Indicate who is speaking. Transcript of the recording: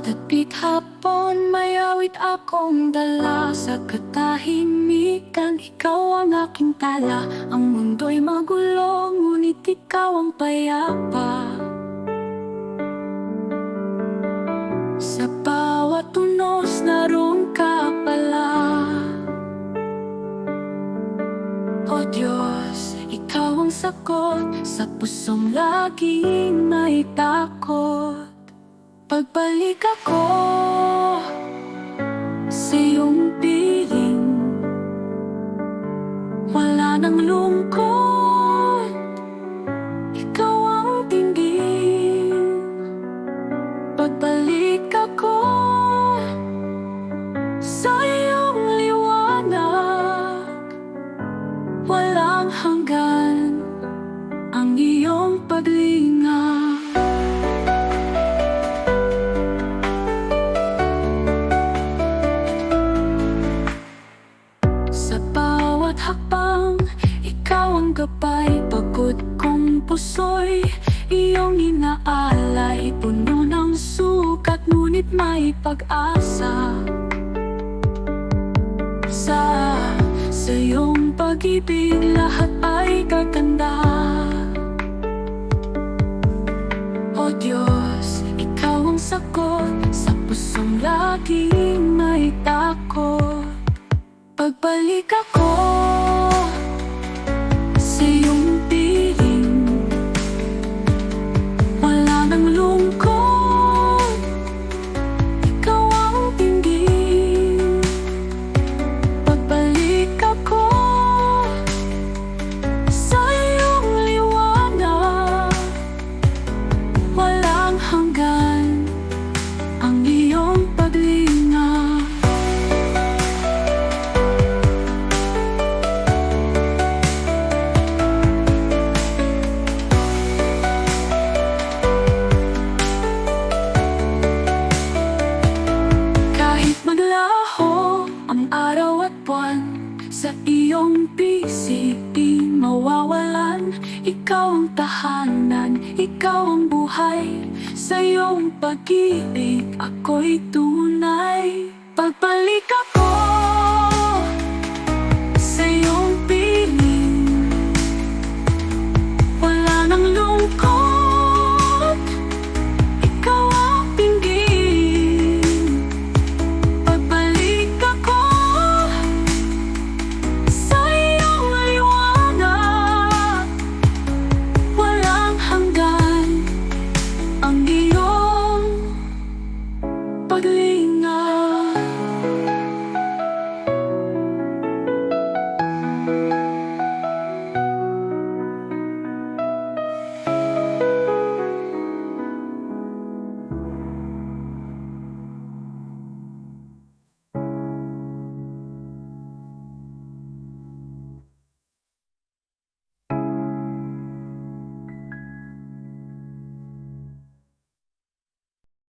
Speaker 1: Dapit hapon, may awit akong dala. Sa katahimikan, ikaw ang aking tala. Ang mundo'y magulo, ngunit ikaw ang payapa. Sa bawat tunos, naroon ka pala. O Diyos, ikaw ang sagot sa pusong laging may takot. Pagbalik ako sa iyong piling, wala nang lungkot, ikaw ang tingin. Pagbalik ako sa iyong liwanag, walang hanggan ang iyong paglinga. Hakbang, ikaw ang gabay. Pagod kong puso'y iyong inaalay. Puno ng sukat, ngunit may pag-asa. Sa iyong pag-ibig, lahat ay gaganda. O Diyos, ikaw ang sagot sa pusong laging may takot. Pagbalik ako sa iyong piling, wala nang lungkot, ikaw ang tingin. Pagbalik ako sa iyong liwanag, walang hanggan ang iyong paglinga. Maglaho ang araw at buwan, sa iyong bisig di mawawalan. Ikaw ang tahanan, ikaw ang buhay. Sa iyong pag-ibig ako'y tunay. Pagbalik ako